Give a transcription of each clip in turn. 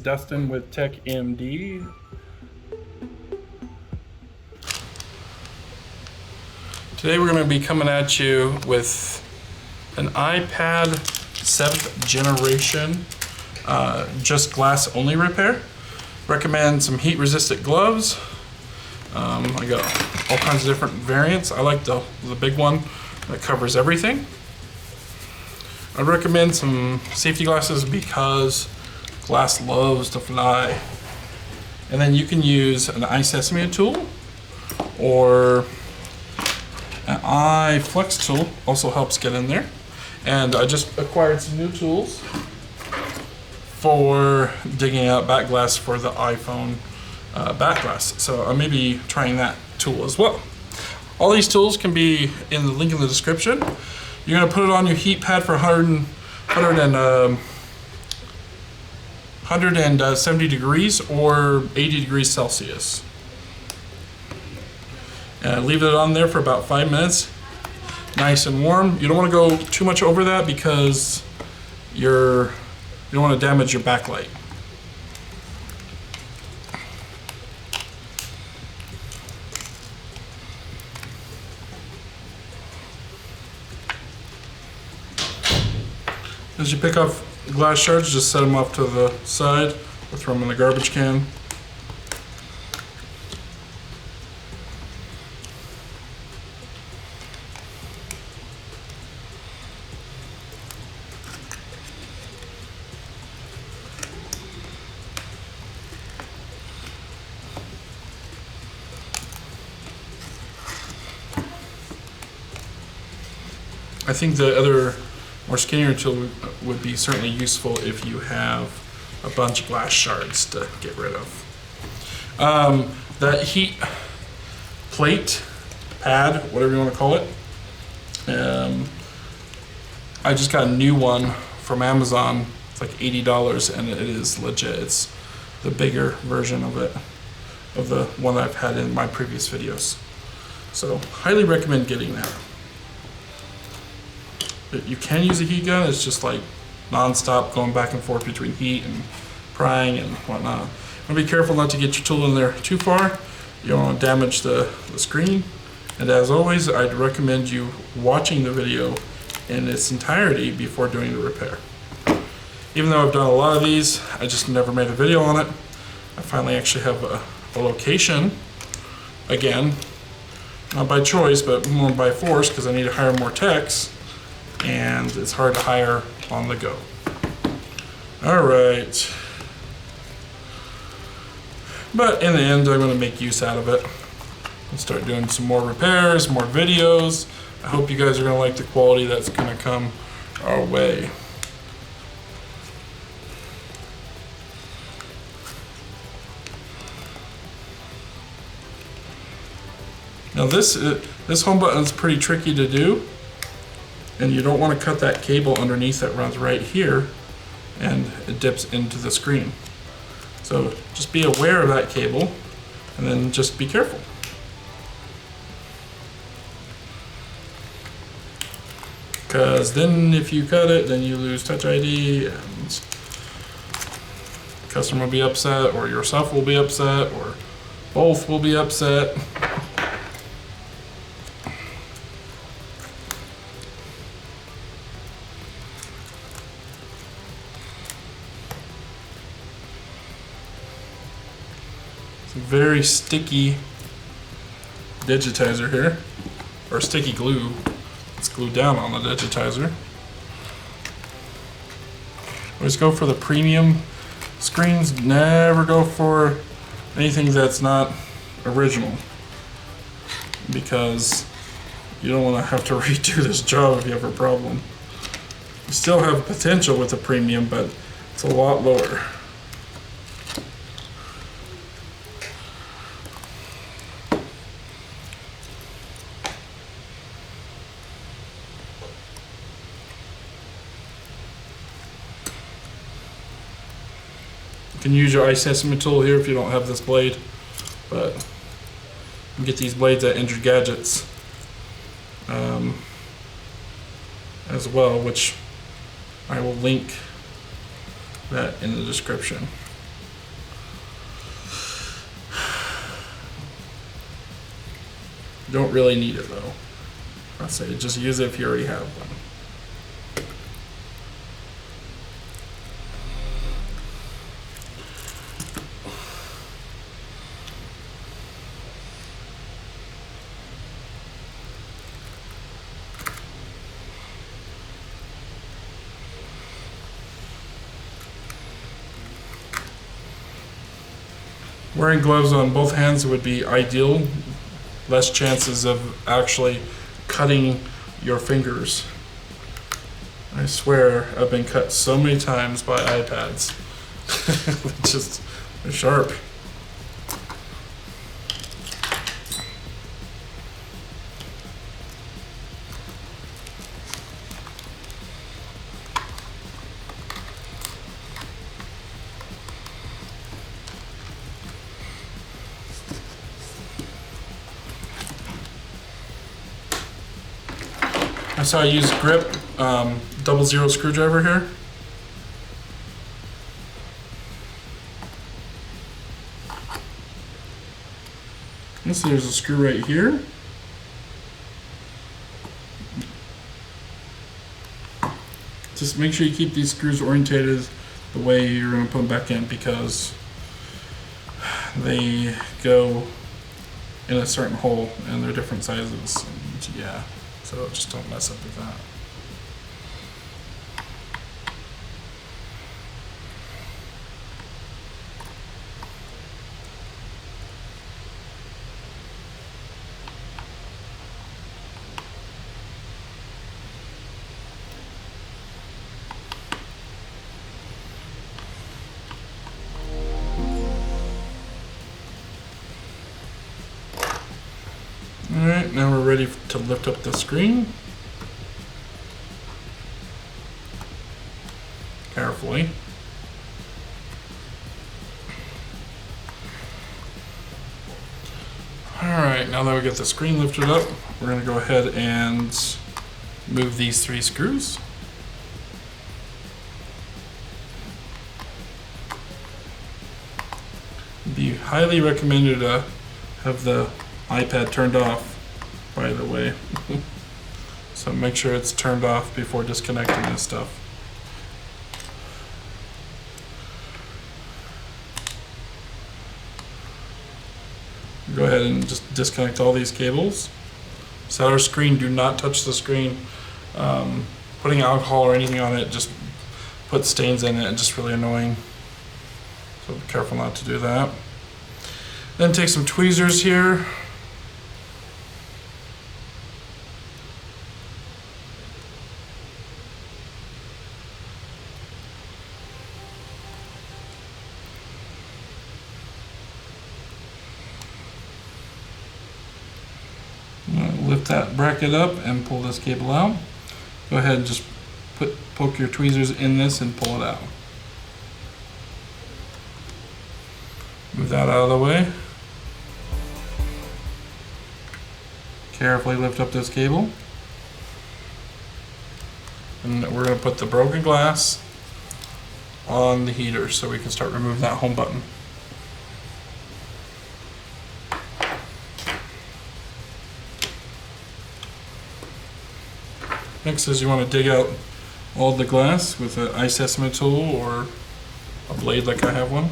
Dustin with Tech MD. Today we're going to be coming at you with an iPad 7th generation, just glass only repair. Recommend some heat resistant gloves. I got all kinds of different variants. I like the big one that covers everything. I recommend some safety glasses because glass loves to fly. And then you can use an iseasmo tool or an Iflex tool, also helps get in there. And I just acquired some new tools for digging out back glass for the iPhone back glass. So I may be trying that tool as well. All these tools can be in the link in the description. You're gonna put it on your heat pad for 170 degrees or 80 degrees Celsius. And leave it on there for about 5 minutes, nice and warm. You don't want to go too much over that because you don't want to damage your backlight. As you pick off glass shards, just set them off to the side or throw them in the garbage can. I think the other more skinnier tool would be certainly useful if you have a bunch of glass shards to get rid of. The heat plate, pad, whatever you want to call it, I just got a new one from Amazon. It's like $80 and it is legit. It's the bigger version of it, of the one I've had in my previous videos. So highly recommend getting that. You can use a heat gun. It's just like non-stop going back and forth between heat and prying and whatnot. Be careful not to get your tool in there too far. You don't want to damage the screen. And as always, I'd recommend you watching the video in its entirety before doing the repair. Even though I've done a lot of these, I just never made a video on it. I finally actually have a location, again, not by choice, but more by force because I need to hire more techs. And it's hard to hire on the go. All right. But in the end, I'm going to make use out of it and start doing some more repairs, more videos. I hope you guys are going to like the quality that's going to come our way. Now this home button is pretty tricky to do. And you don't want to cut that cable underneath that runs right here and it dips into the screen. So just be aware of that cable and then just be careful. Because then if you cut it, then you lose Touch ID and the customer will be upset or yourself will be upset or both will be upset. Very sticky digitizer here, or sticky glue. It's glued down on the digitizer. Always go for the premium screens. Never go for anything that's not original, because you don't want to have to redo this job if you have a problem. You still have potential with the premium, but it's a lot lower. You can use your iseasmo tool here if you don't have this blade, but you can get these blades at Injured Gadgets as well, which I will link that in the description. You don't really need it though. I say just use it if you already have one. Wearing gloves on both hands would be ideal. Less chances of actually cutting your fingers. I swear I've been cut so many times by iPads. Just, they're sharp. So I use grip 00 screwdriver here. And so there's a screw right here. Just make sure you keep these screws orientated the way you're going to put them back in, because they go in a certain hole and they're different sizes. And yeah. So just don't mess up with that. All right, now we're ready to lift up the screen. Carefully. Alright, now that we get the screen lifted up, we're going to go ahead and move these 3 screws. It'd be highly recommended to have the iPad turned off, by the way. So make sure it's turned off before disconnecting this stuff. Go ahead and just disconnect all these cables. Set our screen, do not touch the screen. Putting alcohol or anything on it just puts stains in it and just really annoying. So be careful not to do that. Then take some tweezers here. Lift that bracket up and pull this cable out. Go ahead and just poke your tweezers in this and pull it out. Move that out of the way. Carefully lift up this cable. And we're going to put the broken glass on the heater so we can start removing that home button. Next is you want to dig out all the glass with an iseasmo tool or a blade like I have one.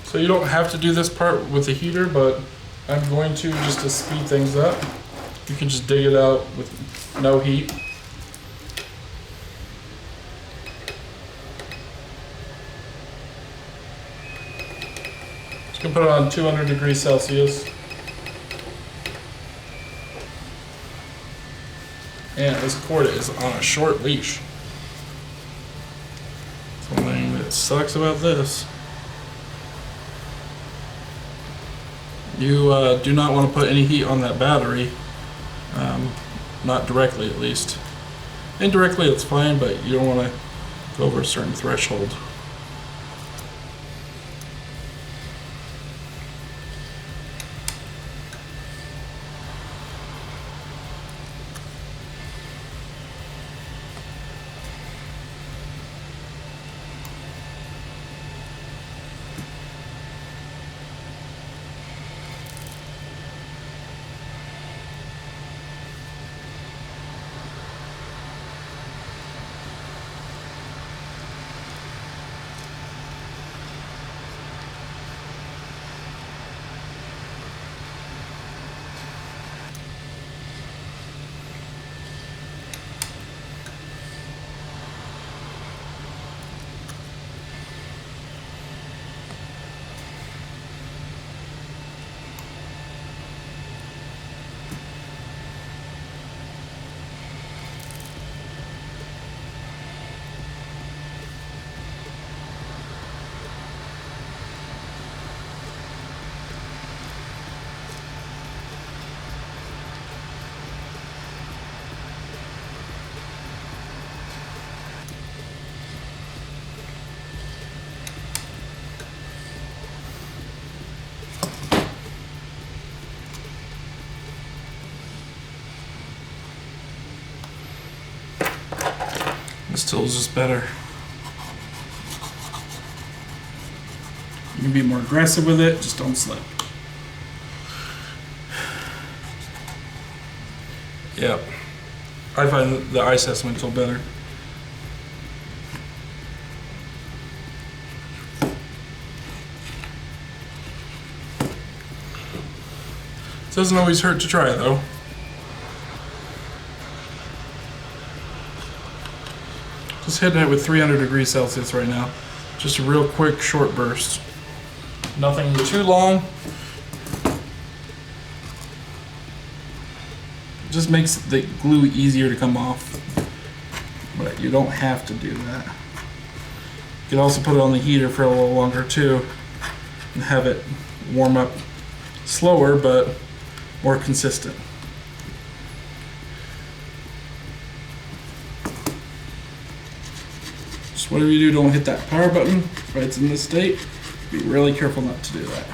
So you don't have to do this part with the heater, but I'm going to just to speed things up. You can just dig it out with no heat. Just gonna put it on 200 degrees Celsius. And this cord is on a short leash. That's one thing that sucks about this. You do not want to put any heat on that battery, not directly at least. Indirectly it's fine, but you don't want to go over a certain threshold. This tool is just better. You can be more aggressive with it, just don't slip. Yep. I find the iseasmo tool better. It doesn't always hurt to try though. Just hitting it with 300 degrees Celsius right now. Just a real quick, short burst. Nothing too long. Just makes the glue easier to come off. But you don't have to do that. You can also put it on the heater for a little longer too and have it warm up slower but more consistent. Just whatever you do, don't hit that power button if it's in this state. Be really careful not to do that.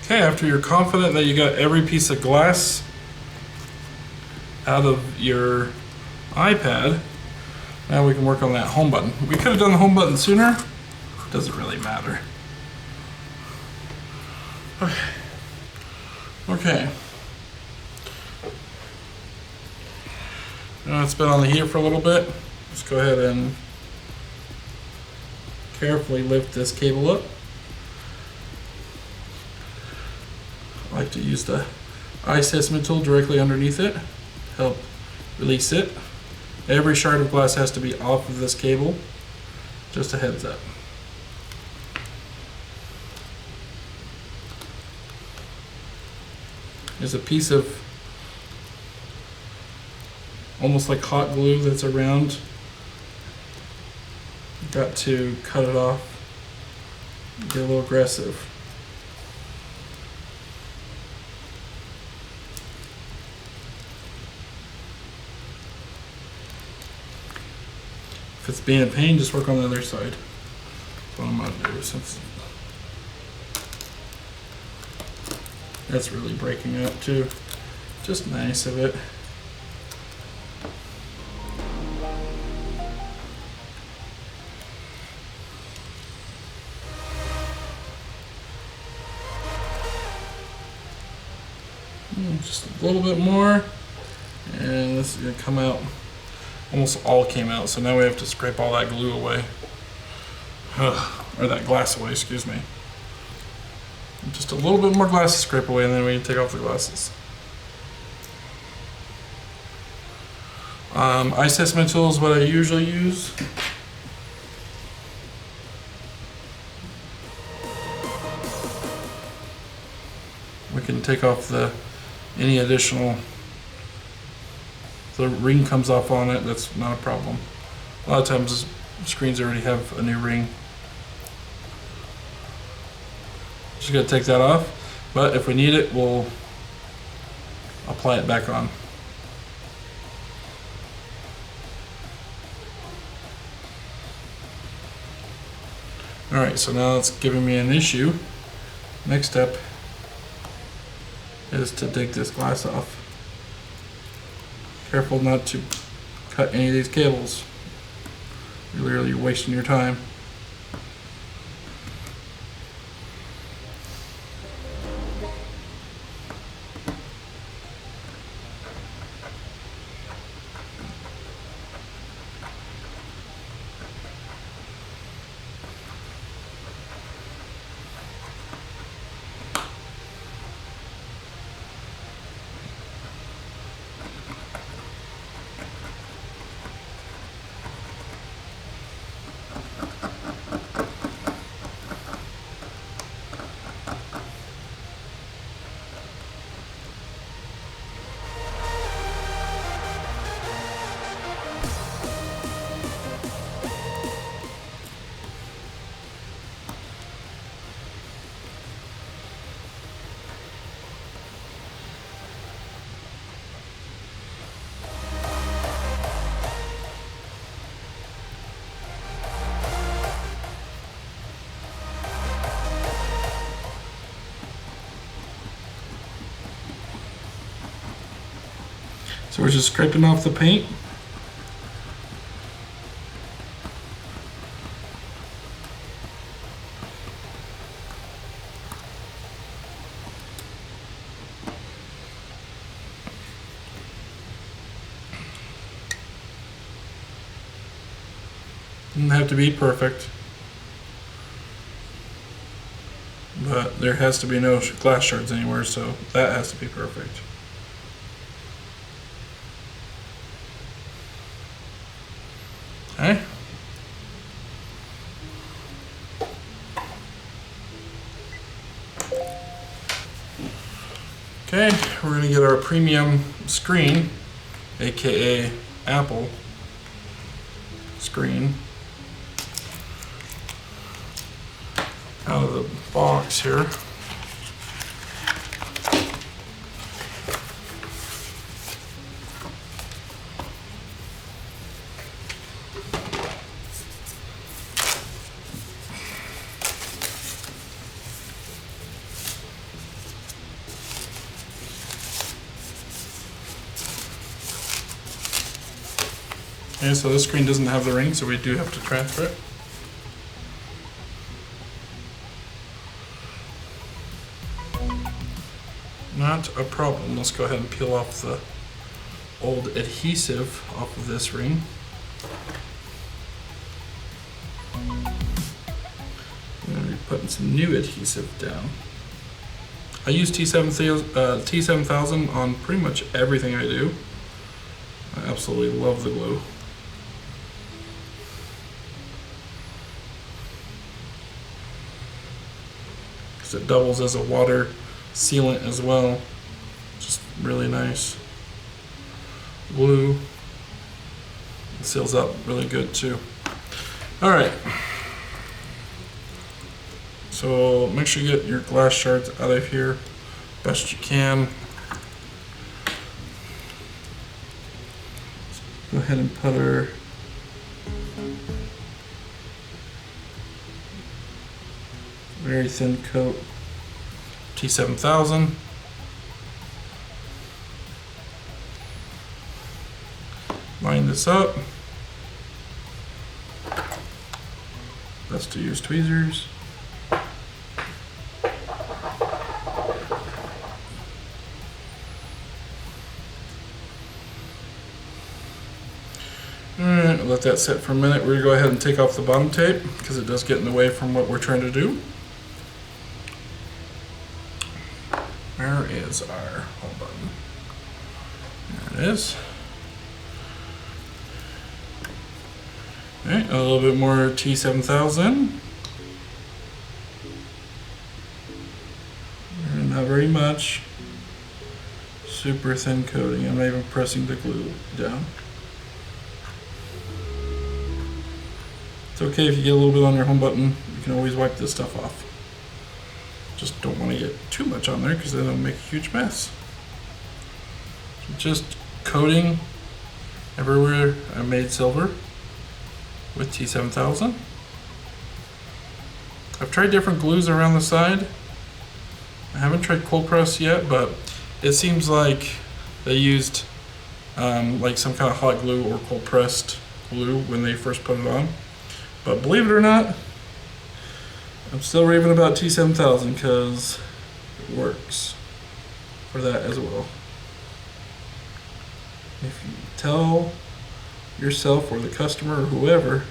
Okay, after you're confident that you got every piece of glass out of your iPad, now we can work on that home button. We could have done the home button sooner. Doesn't really matter. Okay. Now it's been on the heater for a little bit. Let's go ahead and carefully lift this cable up. I like to use the iseasmo tool directly underneath it, help release it. Every shard of glass has to be off of this cable, just a heads up. There's a piece of almost like hot glue that's around. You've got to cut it off, get a little aggressive. If it's being a pain, just work on the other side. That's what I'm gonna do, since that's really breaking up too. Just nice of it. Just a little bit more, and this is gonna come out. Almost all came out, so now we have to scrape all that glue away. Or that glass away, excuse me. Just a little bit more glass to scrape away, and then we can take off the glasses. Iseasmo tool is what I usually use. We can take off any additional, if the ring comes off on it, that's not a problem. A lot of times screens already have a new ring. Just gotta take that off, but if we need it, we'll apply it back on. Alright, so now it's giving me an issue. Next step is to take this glass off. Careful not to cut any of these cables. You're really wasting your time. So we're just scraping off the paint. Doesn't have to be perfect, but there has to be no glass shards anywhere, so that has to be perfect. Okay. Okay, we're going to get our premium screen, aka Apple screen, out of the box here. Okay, so this screen doesn't have the ring, so we do have to transfer it. Not a problem. Let's go ahead and peel off the old adhesive off of this ring. I'm going to be putting some new adhesive down. I use T7000 on pretty much everything I do. I absolutely love the glue. Because it doubles as a water sealant as well. Just really nice. Glue. It seals up really good too. Alright. So make sure you get your glass shards out of here best you can. Go ahead and put our very thin coat T7000. Line this up. Best to use tweezers. Alright, let that sit for a minute. We're going to go ahead and take off the bottom tape because it does get in the way from what we're trying to do. Where is our home button? There it is. Alright, a little bit more T7000. Not very much. Super thin coating. I'm not even pressing the glue down. It's okay if you get a little bit on your home button. You can always wipe this stuff off. Just don't want to get too much on there because then it'll make a huge mess. So just coating everywhere I made silver with T7000. I've tried different glues around the side. I haven't tried cold press yet, but it seems like they used like some kind of hot glue or cold pressed glue when they first put it on. But believe it or not, I'm still raving about T7000 because it works for that as well. If you tell yourself or the customer or whoever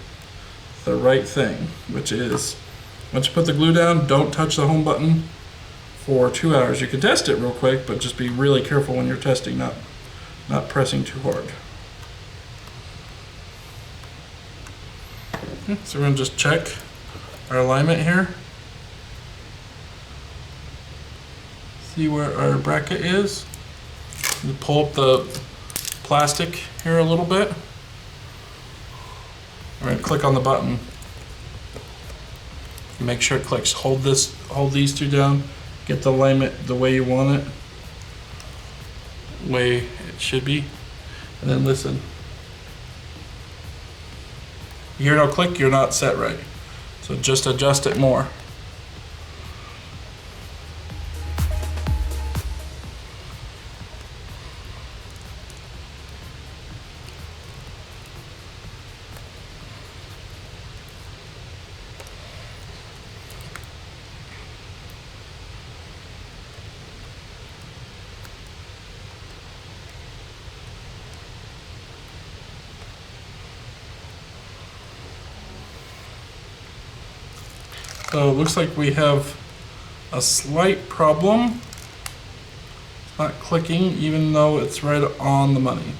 the right thing, which is once you put the glue down, don't touch the home button for 2 hours. You can test it real quick, but just be really careful when you're testing, not pressing too hard. So we're going to just check our alignment here. See where our bracket is. You pull up the plastic here a little bit. All right, click on the button. Make sure it clicks. Hold these two down. Get the alignment the way you want it. The way it should be. And then listen. You hear no click, you're not set right. So just adjust it more. So it looks like we have a slight problem. It's not clicking even though it's right on the money.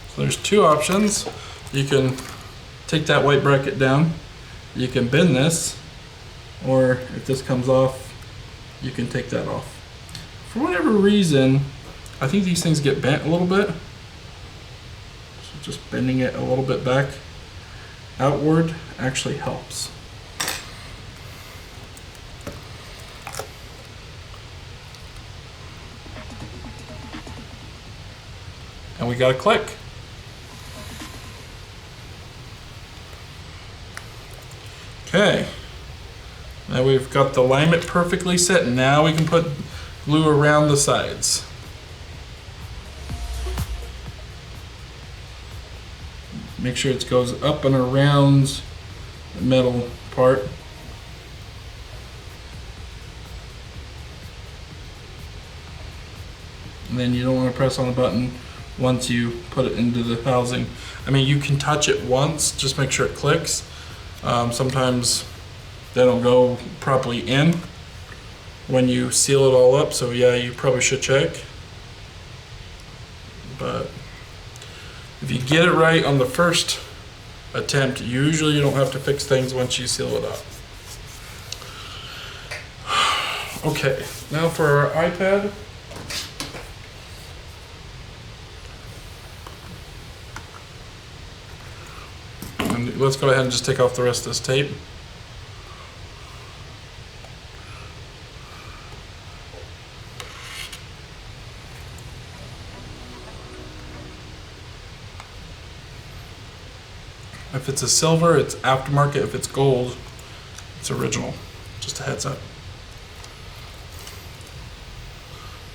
So there's two options. You can take that white bracket down. You can bend this, or if this comes off, you can take that off. For whatever reason, I think these things get bent a little bit. So just bending it a little bit back outward actually helps. And we got a click. Okay. Now we've got the alignment perfectly set. Now we can put glue around the sides. Make sure it goes up and around the metal part. And then you don't want to press on the button once you put it into the housing. I mean, you can touch it once, just make sure it clicks. Sometimes they don't go properly in when you seal it all up, so yeah, you probably should check. But if you get it right on the first attempt, usually you don't have to fix things once you seal it up. Okay, now for our iPad. And let's go ahead and just take off the rest of this tape. If it's a silver, it's aftermarket. If it's gold, it's original. Just a heads up.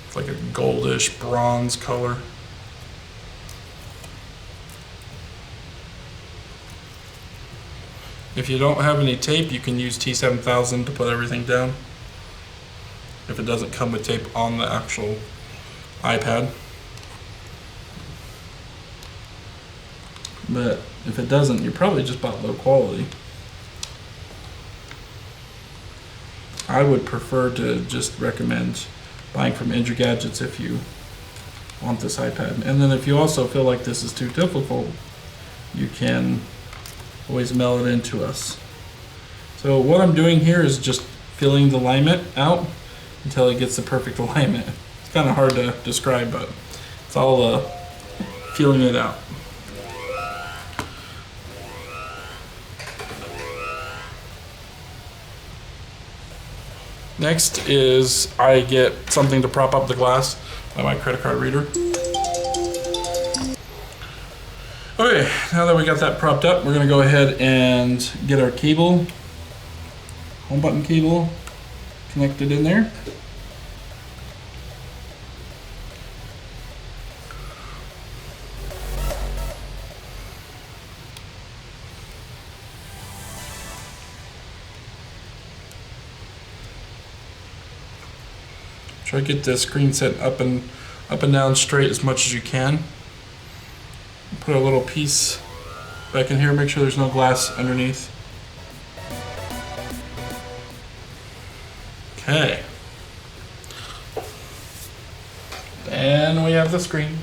It's like a goldish bronze color. If you don't have any tape, you can use T7000 to put everything down. If it doesn't come with tape on the actual iPad. But if it doesn't, you probably just bought low quality. I would prefer to just recommend buying from Injured Gadgets if you want this iPad. And then if you also feel like this is too difficult, you can always meld it into us. So what I'm doing here is just filling the alignment out until it gets the perfect alignment. It's kind of hard to describe, but it's all feeling it out. Next is I get something to prop up the glass by my credit card reader. Okay, now that we got that propped up, we're gonna go ahead and get our cable, home button cable, connected in there. Try to get the screen set up and down straight as much as you can. Put a little piece back in here, make sure there's no glass underneath. Okay. And we have the screen.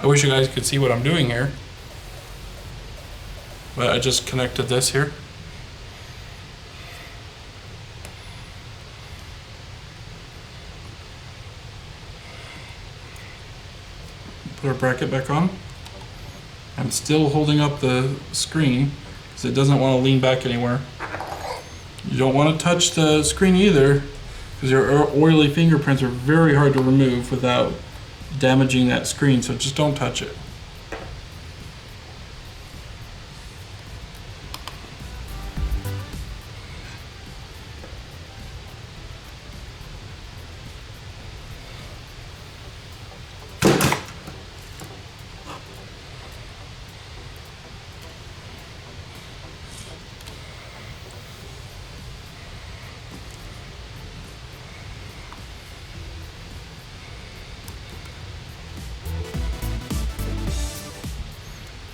I wish you guys could see what I'm doing here, but I just connected this here. Put our bracket back on. I'm still holding up the screen because it doesn't want to lean back anywhere. You don't want to touch the screen either because your oily fingerprints are very hard to remove without damaging that screen, so just don't touch it.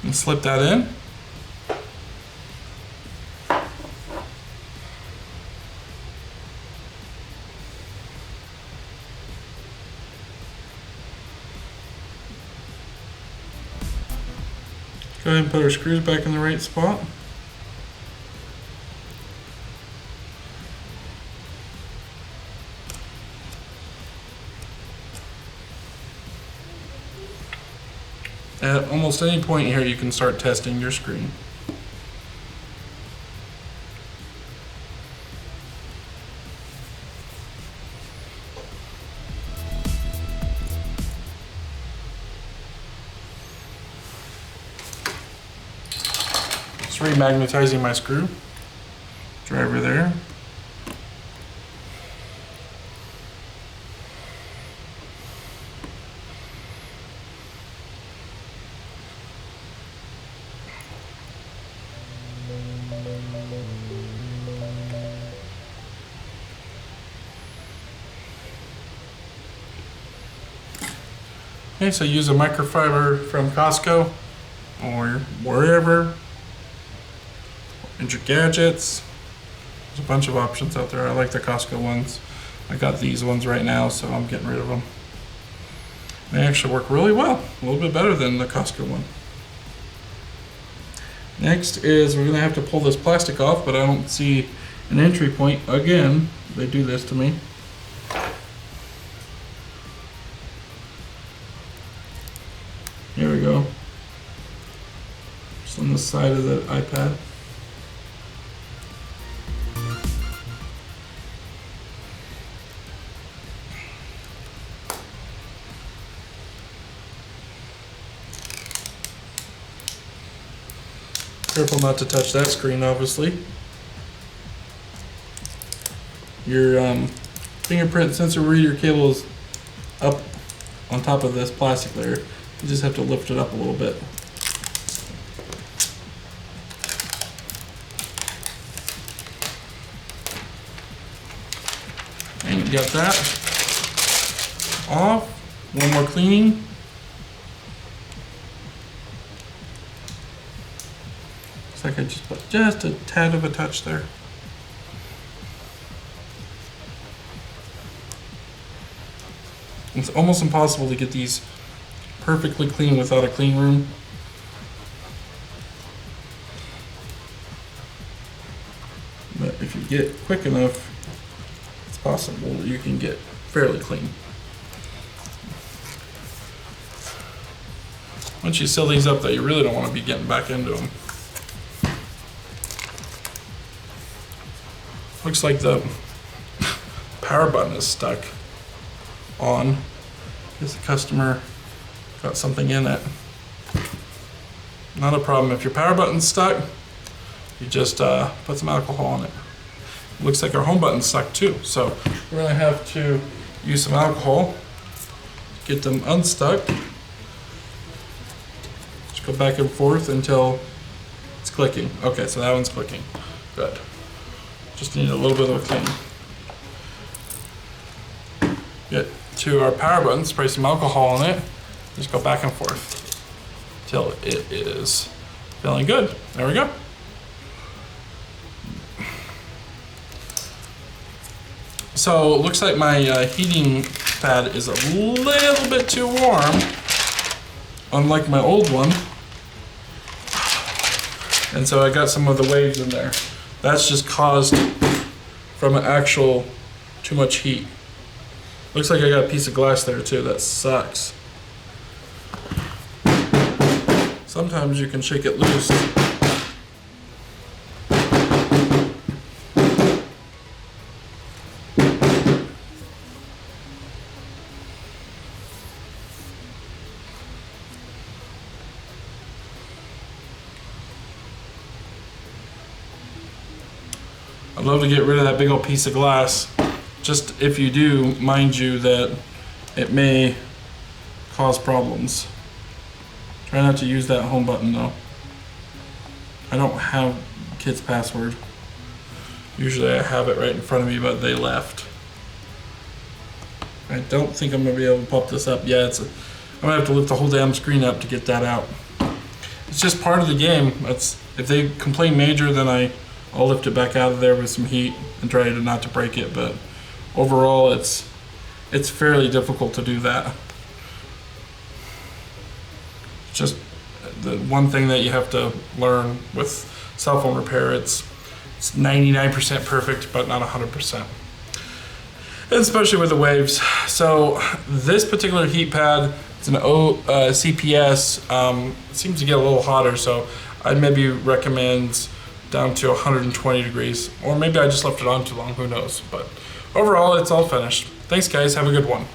And slip that in. Go ahead and put our screws back in the right spot. At almost any point here, you can start testing your screen. Just remagnetizing my screw driver there. Okay, so use a microfiber from Costco or wherever. And your gadgets. There's a bunch of options out there. I like the Costco ones. I got these ones right now, so I'm getting rid of them. They actually work really well, a little bit better than the Costco one. Next is we're gonna have to pull this plastic off, but I don't see an entry point. Again, they do this to me. Here we go. Just on the side of the iPad. Careful not to touch that screen, obviously. Your fingerprint sensor reader cable is up on top of this plastic layer. You just have to lift it up a little bit. And you got that off. One more cleaning. like I just put just a tad of a touch there. It's almost impossible to get these perfectly clean without a clean room. But if you get quick enough, it's possible that you can get fairly clean. Once you seal these up, though, you really don't want to be getting back into them. Looks like the power button is stuck on. Guess the customer got something in it. Not a problem. If your power button's stuck, you just put some alcohol on it. Looks like our home button's stuck too. So we're gonna have to use some alcohol to get them unstuck. Just go back and forth until it's clicking. Okay, so that one's clicking. Good. Just need a little bit of a clean. Get to our power button, spray some alcohol on it. Just go back and forth till it is feeling good. There we go. So it looks like my heating pad is a little bit too warm, unlike my old one. And so I got some of the waves in there. That's just caused from an actual too much heat. Looks like I got a piece of glass there too. That sucks. Sometimes you can shake it loose. I'd love to get rid of that big old piece of glass. Just if you do, mind you that it may cause problems. Try not to use that home button though. I don't have kid's password. Usually I have it right in front of me, but they left. I don't think I'm gonna be able to pop this up. Yeah, I'm gonna have to lift the whole damn screen up to get that out. It's just part of the game. If they complain major, then I'll lift it back out of there with some heat and try to not to break it, but overall it's fairly difficult to do that. Just the one thing that you have to learn with cell phone repair, it's 99% perfect, but not 100%. And especially with the waves. So this particular heat pad, it's an CPS, it seems to get a little hotter, so I'd maybe recommend down to 120 degrees, or maybe I just left it on too long, who knows. But overall, it's all finished. Thanks guys, have a good one.